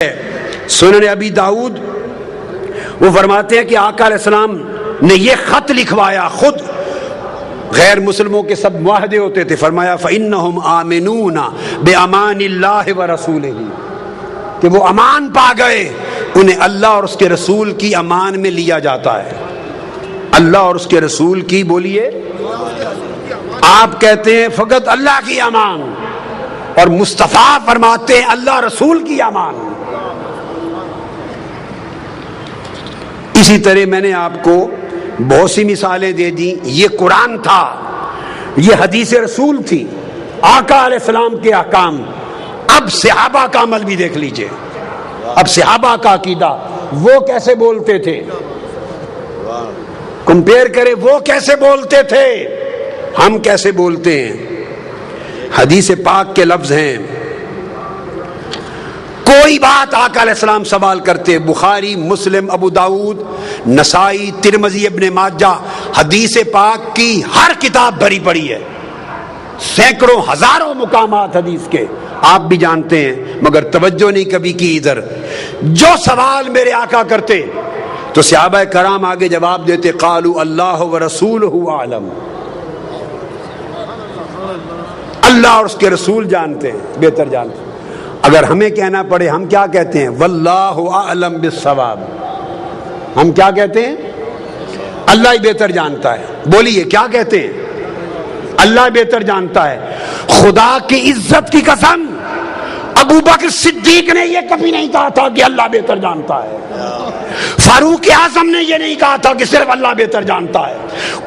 سنن ابی داؤد وہ فرماتے ہیں کہ آقا علیہ السلام نے یہ خط لکھوایا، خود غیر مسلموں کے سب معاہدے ہوتے تھے، فرمایا فَإِنَّهُمْ آمِنُونَ بِأَمَانِ اللَّهِ وَرَسُولِهِ کہ وہ امان پا گئے، انہیں اللہ اور اس کے رسول کی امان میں لیا جاتا ہے۔ اللہ اور اس کے رسول کی، بولیے، آپ کہتے ہیں فقط اللہ کی امان، اور مصطفیٰ فرماتے ہیں اللہ رسول کی امان۔ اسی طرح میں نے آپ کو بہت سی مثالیں دے دی۔ یہ قرآن تھا، یہ حدیث رسول تھی، آقا علیہ السلام کے احکام۔ اب صحابہ کا عمل بھی دیکھ لیجئے، اب صحابہ کا عقیدہ، وہ کیسے بولتے تھے، کمپیئر کریں، وہ کیسے بولتے تھے، ہم کیسے بولتے ہیں۔ حدیث پاک کے لفظ ہیں، کوئی بات آقا علیہ السلام سوال کرتے، بخاری، مسلم، ابو داؤد، نسائی، ترمذی، ابن ماجہ، حدیث پاک کی ہر کتاب بھری پڑی ہے، سینکڑوں ہزاروں مقامات حدیث کے، آپ بھی جانتے ہیں، مگر توجہ نہیں کبھی کی ادھر۔ جو سوال میرے آقا کرتے تو صحابہ کرام آگے جواب دیتے، قالوا اللہ ورسولہ اعلم، اللہ اور اس کے رسول جانتے ہیں، بہتر جانتے ہیں۔ اگر ہمیں کہنا پڑے ہم کیا کہتے ہیں؟ واللہ اعلم بالصواب، ہم کیا کہتے ہیں؟ اللہ ہی بہتر جانتا ہے۔ بولیے کیا کہتے ہیں؟ اللہ بہتر جانتا ہے۔ خدا کی عزت کی قسم، ابو بکر صدیق نے یہ کبھی نہیں کہا تھا کہ اللہ بہتر جانتا ہے، فاروق اعظم نے یہ نہیں کہا تھا کہ صرف اللہ بہتر جانتا ہے،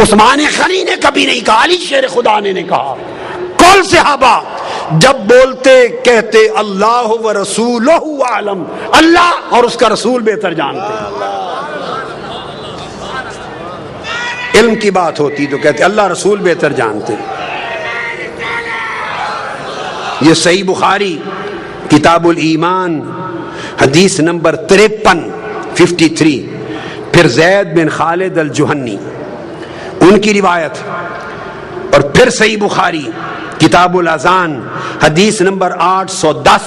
عثمان غنی نے کبھی نہیں کہا، علی شیر خدا نے کہا۔ کل صحابہ جب بولتے کہتے اللہ و رسولہ اعلم، اللہ اور اس کا رسول بہتر جانتے ہیں۔ علم کی بات ہوتی تو کہتے اللہ رسول بہتر جانتے ہیں۔ یہ صحیح بخاری کتاب الایمان حدیث نمبر 53 پھر زید بن خالد الجہنی ان کی روایت، اور پھر صحیح بخاری کتاب الاذان حدیث نمبر 810،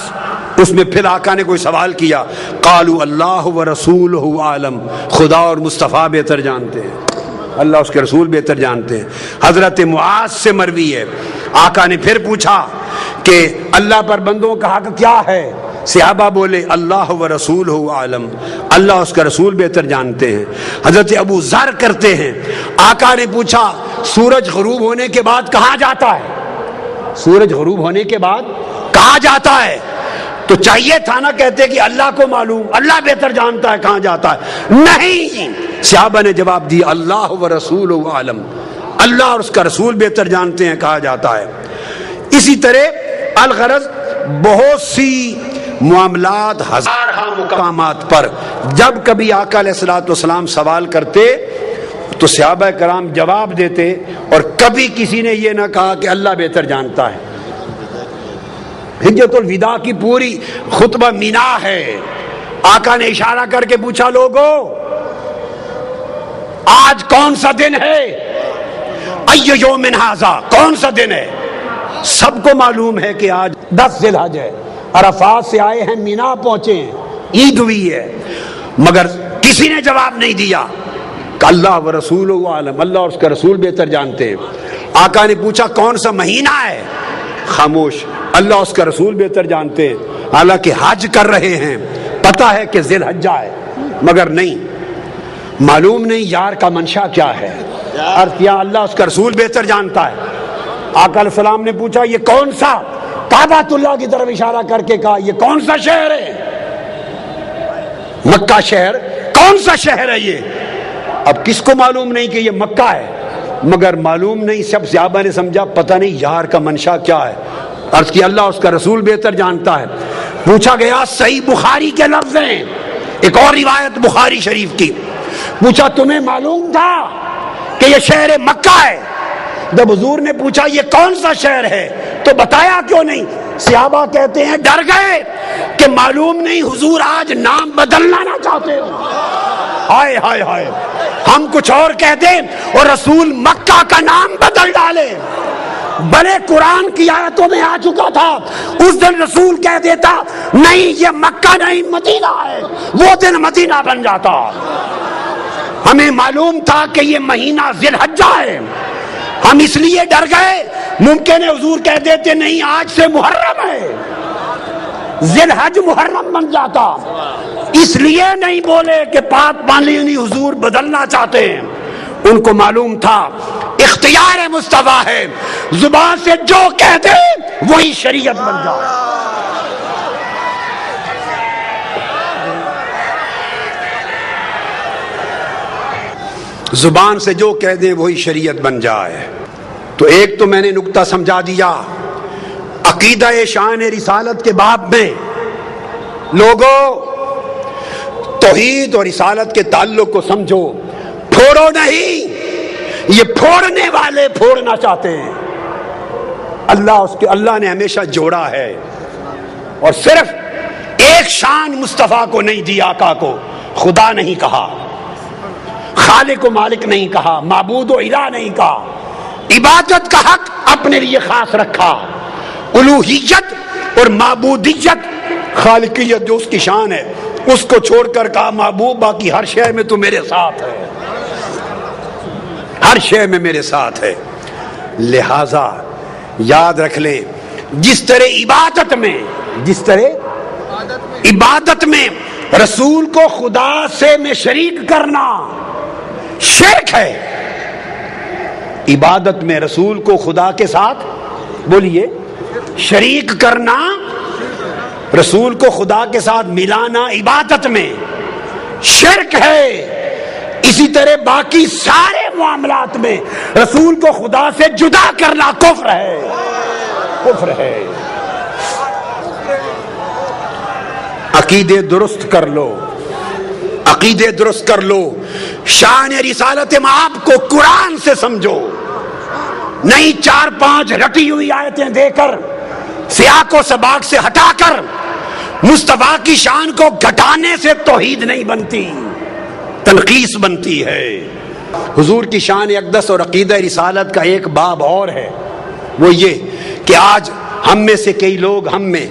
اس میں پھر آقا نے کوئی سوال کیا، قالوا اللہ ورسولہ اعلم، خدا اور مصطفیٰ بہتر جانتے ہیں، اللہ اس کے رسول بہتر جانتے ہیں۔ حضرت معاذ سے مروی ہے، آقا نے پھر پوچھا کہ اللہ پر بندوں کا حق کیا ہے؟ صحابہ بولے اللہ ورسولہ اعلم، اللہ اس کا رسول بہتر جانتے ہیں۔ حضرت ابو ذر کرتے ہیں، آقا نے پوچھا سورج غروب ہونے کے بعد کہاں جاتا ہے؟ سورج غروب ہونے کے بعد کہاں جاتا ہے؟ تو چاہیے تھا نا کہتے کہ اللہ کو معلوم، اللہ بہتر جانتا ہے کہاں جاتا ہے۔ نہیں، صحابہ نے جواب دیا اللہ ورسولہ اعلم، اللہ اور اس کا رسول بہتر جانتے ہیں کہا جاتا ہے۔ اسی طرح الغرض بہت سی معاملات، ہزارہ مقامات پر جب کبھی آقا علیہ الصلوۃ والسلام سوال کرتے تو صحابہ کرام جواب دیتے، اور کبھی کسی نے یہ نہ کہا کہ اللہ بہتر جانتا ہے۔ حجۃ الوداع کی پوری خطبہ مینا ہے، آقا نے اشارہ کر کے پوچھا لوگو آج کون سا دن ہے؟ ای یوم ھذا، کون سا دن ہے؟ سب کو معلوم ہے کہ آج 10 ذی الحج ہے، عرفات سے آئے ہیں، مینا پہنچے ہیں، عید ہوئی ہے، مگر کسی نے جواب نہیں دیا کہ اللہ و رسول عالم، اللہ اور اس کا رسول بہتر جانتے ہیں۔ آقا نے پوچھا کون سا مہینہ ہے؟ خاموش، اللہ اور اس کا رسول بہتر جانتے ہیں۔ حالانکہ حج کر رہے ہیں، پتہ ہے کہ ذی الحجہ ہے، مگر نہیں معلوم نہیں یار کا منشا کیا ہے، عرض کیا اللہ اس کا رسول بہتر جانتا ہے۔ آقا علیہ السلام نے پوچھا یہ کون سا، کعبۃ اللہ کی طرف اشارہ کر کے کہا یہ کون سا شہر ہے؟ مکہ شہر، کون سا شہر ہے یہ؟ اب کس کو معلوم نہیں کہ یہ مکہ ہے، مگر معلوم نہیں، سب صحابہ نے سمجھا پتہ نہیں یار کا منشا کیا ہے، عرض کی اللہ اس کا رسول بہتر جانتا ہے۔ پوچھا گیا، صحیح بخاری کے لفظ ہیں، ایک اور روایت بخاری شریف کی، پوچھا تمہیں معلوم تھا کہ یہ شہر مکہ ہے؟ جب حضور نے پوچھا یہ کون سا شہر ہے تو بتایا کیوں نہیں؟ صحابہ کہتے ہیں ڈر گئے کہ معلوم نہیں حضور آج نام بدلنا نہ چاہتے ہو، ہائے ہائے ہائے، ہم کچھ اور کہہ دیں اور رسول مکہ کا نام بدل ڈالے۔ بلے قرآن کی آیتوں میں آ چکا تھا، اس دن رسول کہہ دیتا نہیں یہ مکہ نہیں مدینہ ہے، وہ دن مدینہ بن جاتا۔ ہمیں معلوم تھا کہ یہ مہینہ ذی الحجہ ہے، ہم اس لیے ڈر گئے، ممکن ہے حضور کہہ دیتے نہیں آج سے محرم ہے، ذی الحج محرم بن جاتا، اس لیے نہیں بولے کہ پاک پانی حضور بدلنا چاہتے ہیں۔ ان کو معلوم تھا اختیار مصطفیٰ ہے، زبان سے جو کہہ دے وہی شریعت بن جائے۔ زبان سے جو کہہ دیں وہی شریعت بن جائے۔ تو ایک تو میں نے نقطہ سمجھا دیا، عقیدہ شان رسالت کے باب میں لوگوں توحید اور رسالت کے تعلق کو سمجھو، پھوڑو نہیں، یہ پھوڑنے والے پھوڑنا چاہتے ہیں۔ اللہ نے ہمیشہ جوڑا ہے، اور صرف ایک شان مصطفیٰ کو نہیں دی، آقا کو خدا نہیں کہا، خالق و مالک نہیں کہا، معبود و الہ نہیں کہا، عبادت کا حق اپنے لیے خاص رکھا، الوہیت اور معبودیت خالقیت جو اس کی شان ہے اس کو چھوڑ کر کہا محبوب باقی ہر شے میں تو میرے ساتھ ہے، ہر شے میں میرے ساتھ ہے۔ لہذا یاد رکھ لیں، جس طرح عبادت میں رسول کو خدا سے میں شریک کرنا شرک ہے، عبادت میں رسول کو خدا کے ساتھ بولیے شریک کرنا، رسول کو خدا کے ساتھ ملانا عبادت میں شرک ہے۔ اسی طرح باقی سارے معاملات میں رسول کو خدا سے جدا کرنا کفر ہے، کفر ہے۔ عقیدے درست کر لو، عقیدے درست کر لو، شان رسالت آپ کو قرآن سے سمجھو، نہیں 4-5 رٹی ہوئی آیتیں دے کر سیاق و سباق سے ہٹا کر مصطفیٰ کی شان کو گھٹانے سے توحید نہیں بنتی، تنقیص بنتی ہے۔ حضور کی شان اقدس اور عقیدہ رسالت کا ایک باب اور ہے، وہ یہ کہ آج ہم میں سے کئی لوگ ہم میں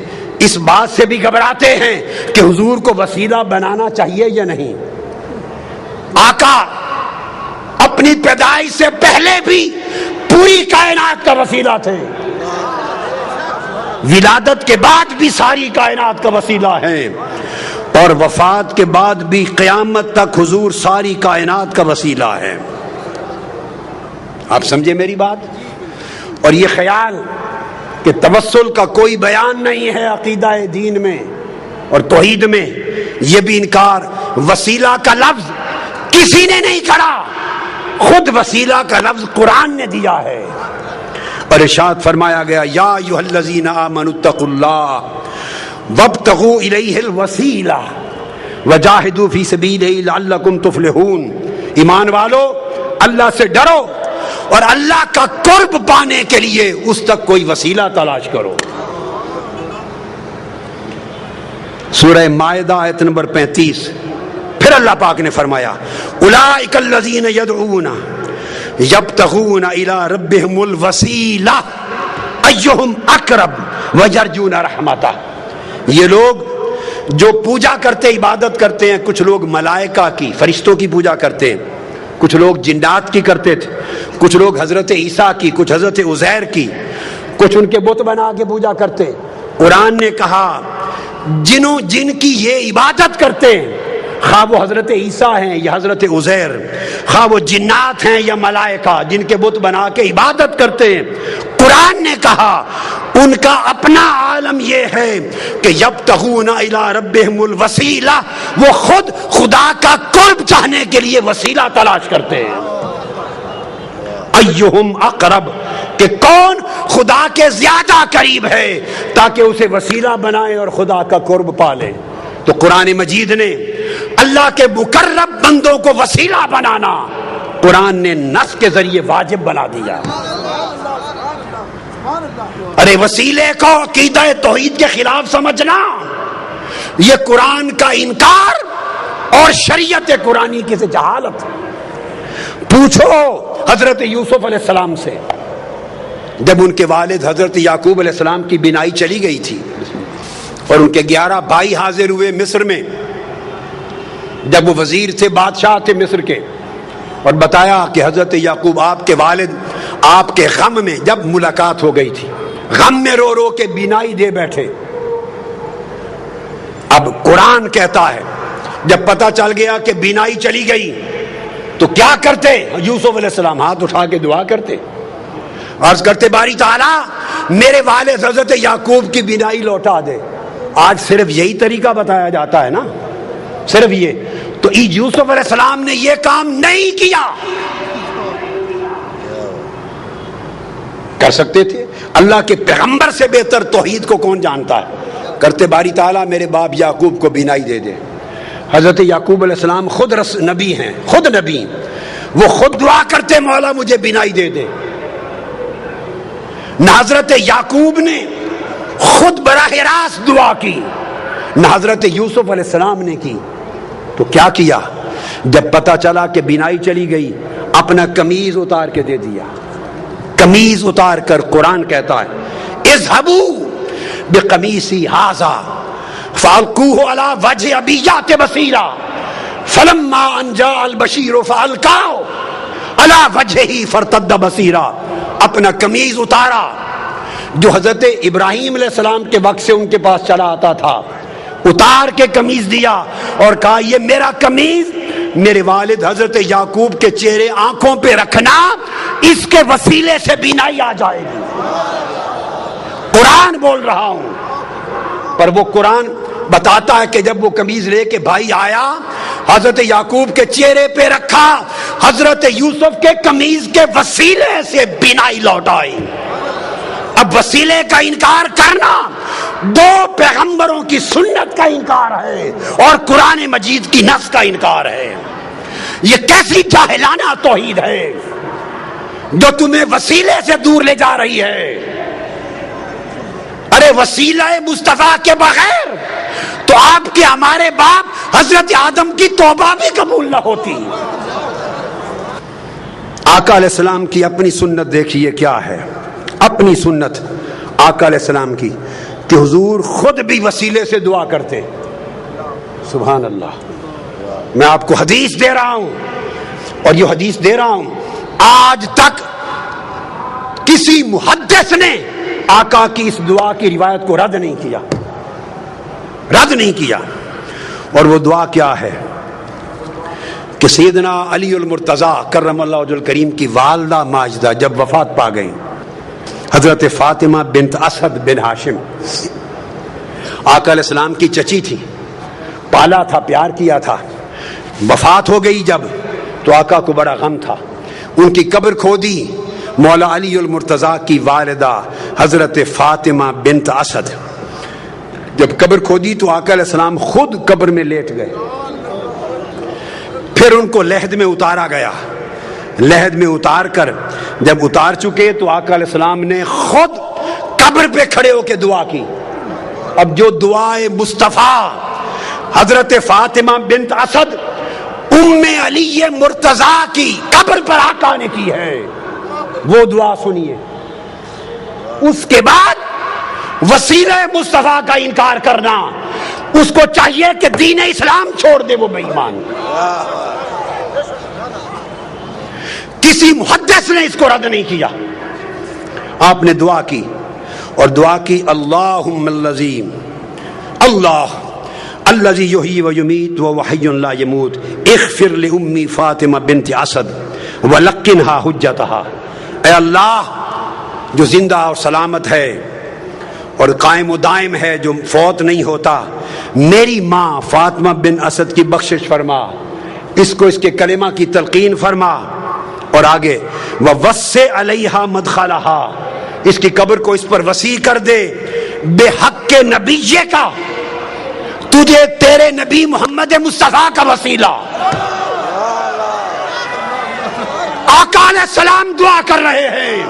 اس بات سے بھی گھبراتے ہیں کہ حضور کو وسیلہ بنانا چاہیے یا نہیں۔ آقا اپنی پیدائش سے پہلے بھی پوری کائنات کا وسیلہ تھے، ولادت کے بعد بھی ساری کائنات کا وسیلہ ہے، اور وفات کے بعد بھی قیامت تک حضور ساری کائنات کا وسیلہ ہے۔ آپ سمجھے میری بات؟ اور یہ خیال کہ توسل کا کوئی بیان نہیں ہے عقیدہ دین میں اور توحید میں، یہ بھی انکار۔ وسیلہ کا لفظ کسی نے نہیں کہا، خود وسیلہ کا لفظ قرآن نے دیا ہے، اور ارشاد فرمایا گیا یا ایھا الذین آمنوا اتقوا اللہ وابتغوا الیہ الوسیلہ وجاہدوا فی سبیلہ لعلکم تفلحون۔ ایمان والو اللہ سے ڈرو اور اللہ کا قرب پانے کے لیے اس تک کوئی وسیلہ تلاش کرو۔ سورہ مائدہ آیت نمبر 35، پھر اللہ پاک نے فرمایا اولئک الذین یدعون یبتغون الی ربہم الوسیلہ ایہم اقرب ویرجون رحمتہ۔ یہ لوگ جو پوجا کرتے عبادت کرتے ہیں، کچھ لوگ ملائکہ کی فرشتوں کی پوجا کرتے ہیں، کچھ لوگ جنات کی کرتے تھے، کچھ لوگ حضرت عیسیٰ کی، کچھ حضرت عزیر کی، کچھ ان کے بت بنا کے پوجا کرتے۔ قرآن نے کہا جن کی یہ عبادت کرتے ہیں، خواہ وہ حضرت عیسیٰ ہیں یا حضرت عزیر، خواہ وہ جنات ہیں یا ملائکہ جن کے بت بنا کے عبادت کرتے ہیں، قرآن نے کہا ان کا اپنا عالم یہ ہے کہ یبتغون الی ربہم الوسیلہ، وہ خود خدا کا قرب چاہنے کے لیے وسیلہ تلاش کرتے ہیں۔ ایہم اقرب، کہ کون خدا کے زیادہ قریب ہے تاکہ اسے وسیلہ بنائے اور خدا کا قرب پالے۔ تو قرآن مجید نے اللہ کے مقرب بندوں کو وسیلہ بنانا قرآن نے نص کے ذریعے واجب بنا دیا۔ ارے وسیلے کو عقیدہ توحید کے خلاف سمجھنا یہ قرآن کا انکار اور شریعت قرآنی کی سے جہالت۔ پوچھو حضرت یوسف علیہ السلام سے، جب ان کے والد حضرت یعقوب علیہ السلام کی بینائی چلی گئی تھی اور ان کے 11 بھائی حاضر ہوئے مصر میں، جب وہ وزیر تھے، بادشاہ تھے مصر کے، اور بتایا کہ حضرت یعقوب آپ کے والد آپ کے غم میں، جب ملاقات ہو گئی تھی، غم میں رو رو کے بینائی دے بیٹھے۔ اب قرآن کہتا ہے جب پتہ چل گیا کہ بینائی چلی گئی تو کیا کرتے؟ یوسف علیہ السلام ہاتھ اٹھا کے دعا کرتے، عرض کرتے باری تعالیٰ میرے والد حضرت یعقوب کی بینائی لوٹا دے۔ آج صرف یہی طریقہ بتایا جاتا ہے نا، صرف یہ تو یوسف علیہ السلام نے یہ کام نہیں کیا، کر سکتے تھے۔ اللہ کے پیغمبر سے بہتر توحید کو کون جانتا ہے؟ کرتے باری تعالیٰ میرے باپ یعقوب کو بینائی دے دے۔ حضرت یعقوب علیہ السلام خود نبی ہیں، خود نبی، وہ خود دعا کرتے مولا مجھے بینائی دے دے۔ نہ حضرت یعقوب نے خود براہ راست دعا کی، نہ حضرت یوسف علیہ السلام نے کی۔ تو کیا کیا؟ جب پتہ چلا کہ بینائی چلی گئی، اپنا قمیض اتار کے دے دیا۔ قمیض اتار کر قرآن کہتا ہے اذهبوا بقمیصی ھذا فالقوه علی وجه ابیات بصیرا فلما ان جاء البشیر فالقاه علی وجهه فارتد بصیرا۔ اپنا قمیض اتارا جو حضرت ابراہیم علیہ السلام کے وقت سے ان کے پاس چلا آتا تھا، اتار کے قمیض دیا اور کہا یہ میرا قمیض میرے والد حضرت یعقوب کے چہرے آنکھوں پہ رکھنا، اس کے وسیلے سے بینائی آ جائے گی۔ قرآن بول رہا ہوں، پر وہ قرآن بتاتا ہے کہ جب وہ قمیض لے کے بھائی آیا، حضرت یعقوب کے چہرے پہ رکھا، حضرت یوسف کے قمیض کے وسیلے سے بینائی لوٹ آئی۔ اب وسیلے کا انکار کرنا دو پیغمبروں کی سنت کا انکار ہے اور قرآن مجید کی نص کا انکار ہے۔ یہ کیسی جاہلانہ توحید ہے جو تمہیں وسیلے سے دور لے جا رہی ہے۔ ارے وسیلہ مصطفیٰ کے بغیر تو آپ کے ہمارے باپ حضرت آدم کی توبہ بھی قبول نہ ہوتی۔ آقا علیہ السلام کی اپنی سنت دیکھیے کیا ہے، اپنی سنت آقا علیہ السلام کی کہ حضور خود بھی وسیلے سے دعا کرتے۔ سبحان اللہ، میں آپ کو حدیث دے رہا ہوں اور یہ حدیث دے رہا ہوں، آج تک کسی محدث نے آقا کی اس دعا کی روایت کو رد نہیں کیا، رد نہیں کیا۔ اور وہ دعا کیا ہے کہ سیدنا علی المرتضیٰ کرم اللہ وجہ الکریم کی والدہ ماجدہ جب وفات پا گئیں، حضرت فاطمہ بنت اسد بن ہاشم آقا علیہ السلام کی چچی تھی، پالا تھا، پیار کیا تھا، وفات ہو گئی جب تو آقا کو بڑا غم تھا، ان کی قبر کھودی، مولا علی المرتضیٰ کی والدہ حضرت فاطمہ بنت اسد جب قبر کھودی تو آقا علیہ السلام خود قبر میں لیٹ گئے، پھر ان کو لحد میں اتارا گیا، لحد میں اتار کر جب اتار چکے تو آقا علیہ السلام نے خود قبر پہ کھڑے ہو کے دعا کی۔ اب جو دعائے مصطفیٰ حضرت فاطمہ بنت اسد ام علی مرتضیٰ کی قبر پر آقا نے کی ہے، وہ دعا سنیے۔ اس کے بعد وسیلہ مصطفیٰ کا انکار کرنا، اس کو چاہیے کہ دین اسلام چھوڑ دے، وہ بے ایمان۔ کسی محدث نے اس کو رد نہیں کیا، آپ نے دعا کی اور دعا کی اللہم الذی اللہ الذی یحیی و یمیت وہو حی لا یموت اغفر لأمی فاطمہ بنت اسد ولقنھا حجتھا۔ اے اللہ جو زندہ اور سلامت ہے اور قائم و دائم ہے، جو فوت نہیں ہوتا، میری ماں فاطمہ بن اسد کی بخشش فرما، اس کو اس کے کلمہ کی تلقین فرما، اور آگے وَوَسِّعْ عَلَيْهَا مَدْخَلَهَا، اس کی قبر کو اس پر وسیع کر دے، بے حق کے نبیے کا، تجھے تیرے نبی محمد مصطفیٰ کا وسیلہ۔ آقا علیہ السلام دعا کر رہے ہیں،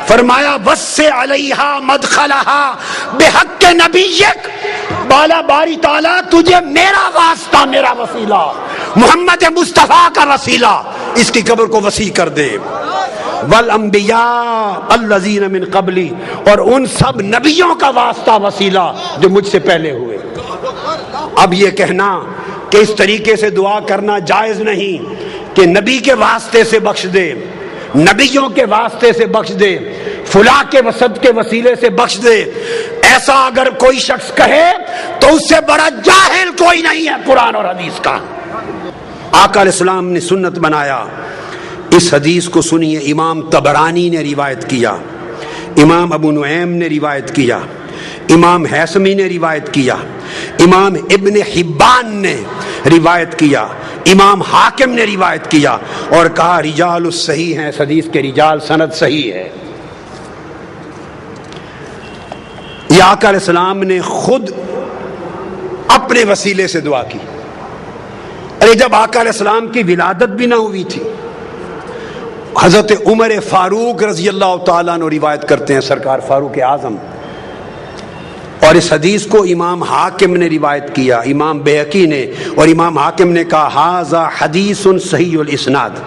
فرمایا وَسِّعْ عَلَيْهَا مَدْخَلَهَا بِحَقِّ نَبِيِّكَ، بالا باری تعالیٰ تجھے میرا واسطہ، میرا وسیلہ، محمد مصطفیٰ کا وسیلہ، اس کی قبر کو وسیع کر دے۔ والانبیاء الذین من قبلی، اور ان سب نبیوں کا واسطہ وسیلہ جو مجھ سے پہلے ہوئے۔ اب یہ کہنا کہ اس طریقے سے دعا کرنا جائز نہیں کہ نبی کے واسطے سے بخش دے، نبیوں کے واسطے سے بخش دے، فلاں کے وسط کے وسیلے سے بخش دے، ایسا اگر کوئی شخص کہے تو اس سے بڑا جاہل کوئی نہیں ہے قرآن اور حدیث کا۔ آقا علیہ السلام نے سنت بنایا۔ اس حدیث کو سنیے، امام طبرانی نے روایت کیا، امام ابو نعیم نے روایت کیا، امام حیثمی نے روایت کیا، امام ابن حبان نے روایت کیا، امام حاکم نے روایت کیا، اور کہا رجال الصحیح ہیں، اس حدیث کے رجال سند صحیح ہے۔ یہ آقا علیہ السلام نے خود اپنے وسیلے سے دعا کی۔ ارے جب آقا علیہ السلام کی ولادت بھی نہ ہوئی تھی، حضرت عمر فاروق رضی اللہ تعالیٰ عنہ روایت کرتے ہیں، سرکار فاروق اعظم، اور اس حدیث کو امام حاکم نے روایت کیا، امام بہقی نے، اور امام حاکم نے کہا ھذا حدیث صحیح الاسناد۔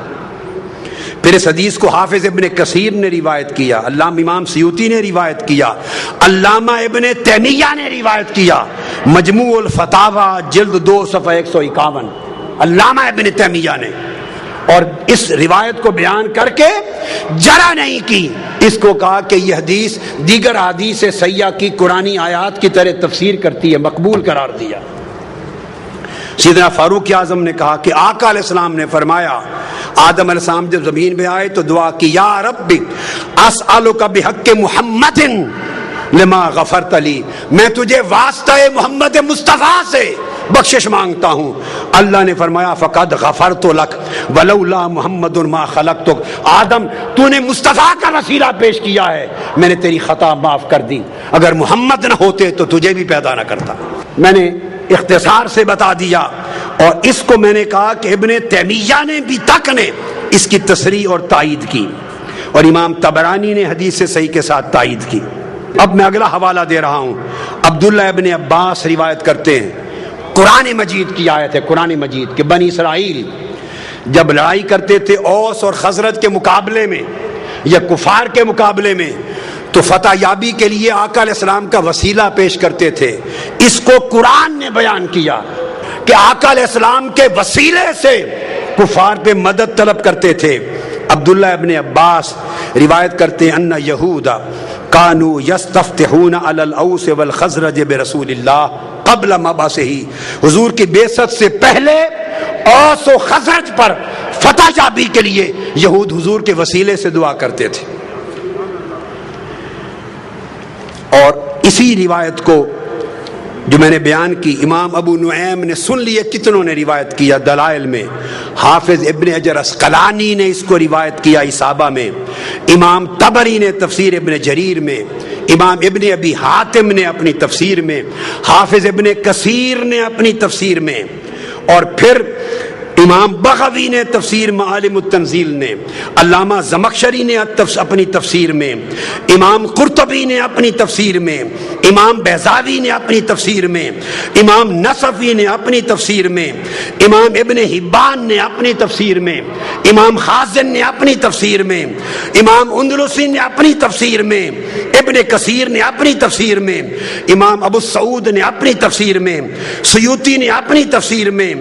پھر اس حدیث کو حافظ ابن کثیر نے روایت کیا، علامہ امام سیوطی نے روایت کیا، علامہ ابن تیمیہ نے روایت کیا، مجموع الفتاوی جلد 2 صفحہ 151، علامہ ابن تیمیہ نے، اور اس روایت کو بیان کر کے جرا نہیں کی، اس کو کہا کہ یہ حدیث دیگر حدیث سیاح کی قرآنی آیات کی طرح تفسیر کرتی ہے، مقبول قرار دیا۔ سیدنا فاروق اعظم نے کہا کہ آقا علیہ السلام نے فرمایا، آدم علیہ السلام جب زمین پہ آئے تو دعا کی، یا رب اسألک بحق محمد لما غفرت لی، میں تجھے واسطہ محمد مصطفیٰ سے بخشش مانگتا ہوں۔ اللہ نے فرمایا فقد غفرت لک ولولا محمد ما خلقتک، آدم تو نے مصطفیٰ کا وسیلہ پیش کیا ہے، میں نے تیری خطا معاف کر دی، اگر محمد نہ ہوتے تو تجھے بھی پیدا نہ کرتا۔ میں نے اختصار سے بتا دیا، اور اس کو میں نے کہا کہ ابن تیمیہ نے بھی تک نے اس کی تصریح اور تائید کی، اور امام طبرانی نے حدیث صحیح کے ساتھ تائید کی۔ اب میں اگلا حوالہ دے رہا ہوں، عبداللہ ابن عباس روایت کرتے ہیں، قرآن مجید کی آیت ہے، قرآن مجید کہ بنی اسرائیل جب لڑائی کرتے تھے اوس اور خزرج کے مقابلے میں یا کفار کے مقابلے میں، تو فتح یابی کے لیے آقا علیہ السلام کا وسیلہ پیش کرتے تھے۔ اس کو قرآن نے بیان کیا کہ آقا علیہ السلام کے وسیلے سے کفار پہ مدد طلب کرتے تھے۔ عبداللہ ابن عباس روایت کرتے ہیں ان یہود کانوا یستفتحون علی الاوس والخزرج برسول اللہ قبل مبعثہ، حضور کی بعثت سے پہلے اوس و خزرج پر فتح یابی کے لیے یہود حضور کے وسیلے سے دعا کرتے تھے۔ اور اسی روایت کو جو میں نے بیان کی امام ابو نعیم نے سن لیے، کتنوں نے روایت کیا دلائل میں، حافظ ابن حجر اسقلانی نے اس کو روایت کیا اصابہ میں، امام طبری نے تفسیر ابن جریر میں، امام ابن ابی حاتم نے اپنی تفسیر میں، حافظ ابن کثیر نے اپنی تفسیر میں، اور پھر امام بغوی نے تفسیر معالم التنزیل نے، علامہ زمخشری نے اپنی تفسیر میں، امام قرطبی نے اپنی تفسیر میں، امام بیضاوی نے اپنی تفسیر میں، امام نصفی نے اپنی تفسیر میں، امام ابن حبان نے اپنی تفسیر میں، امام خازن نے اپنی تفسیر میں، امام اندلسی نے اپنی تفسیر میں، ابن کثیر نے اپنی تفسیر میں، امام ابو سعود نے اپنی تفسیر میں، سیوطی نے اپنی تفسیر میں،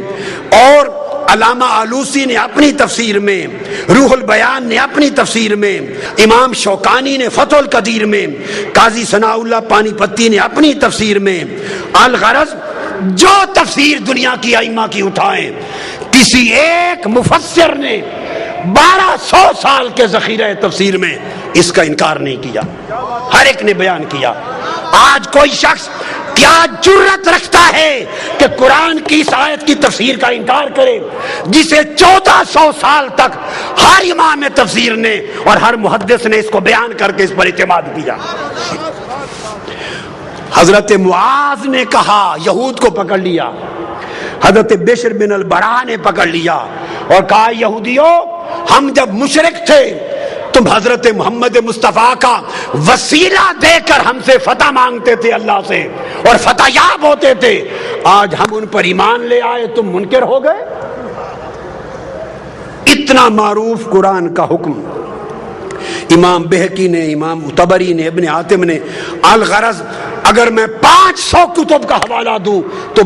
اور علامہ آلوسی نے اپنی تفسیر میں، روح البیان نے اپنی تفسیر میں، امام شوکانی نے فتح القدیر میں، قاضی ثناء اللہ پانی پتی نے اپنی تفسیر میں۔ الغرض جو تفسیر دنیا کی ائمہ کی اٹھائیں، کسی ایک مفسر نے 1200 سال کے ذخیرہ تفسیر میں اس کا انکار نہیں کیا، ہر ایک نے بیان کیا۔ آج کوئی شخص کیا جرت رکھتا ہے کہ قرآن کی اس آیت کی تفسیر کا انکار کرے جسے 1400 سال تک ہر امام تفسیر نے اور ہر محدث نے اس کو بیان کر کے اس پر اعتماد کیا۔ حضرت معاذ نے کہا، یہود کو پکڑ لیا، حضرت بشر بن البراء نے پکڑ لیا اور کہا یہودیوں ہم جب مشرک تھے تم حضرت محمد مصطفیٰ کا وسیلہ دے کر ہم سے فتح مانگتے تھے اللہ سے اور فتح یاب ہوتے تھے، آج ہم ان پر ایمان لے آئے تم منکر ہو گئے۔ اتنا معروف قرآن کا حکم امام بہقی نے، امام طبری نے، ابن حاتم نے. الغرض اگر میں 500 کتب کا حوالہ دوں تو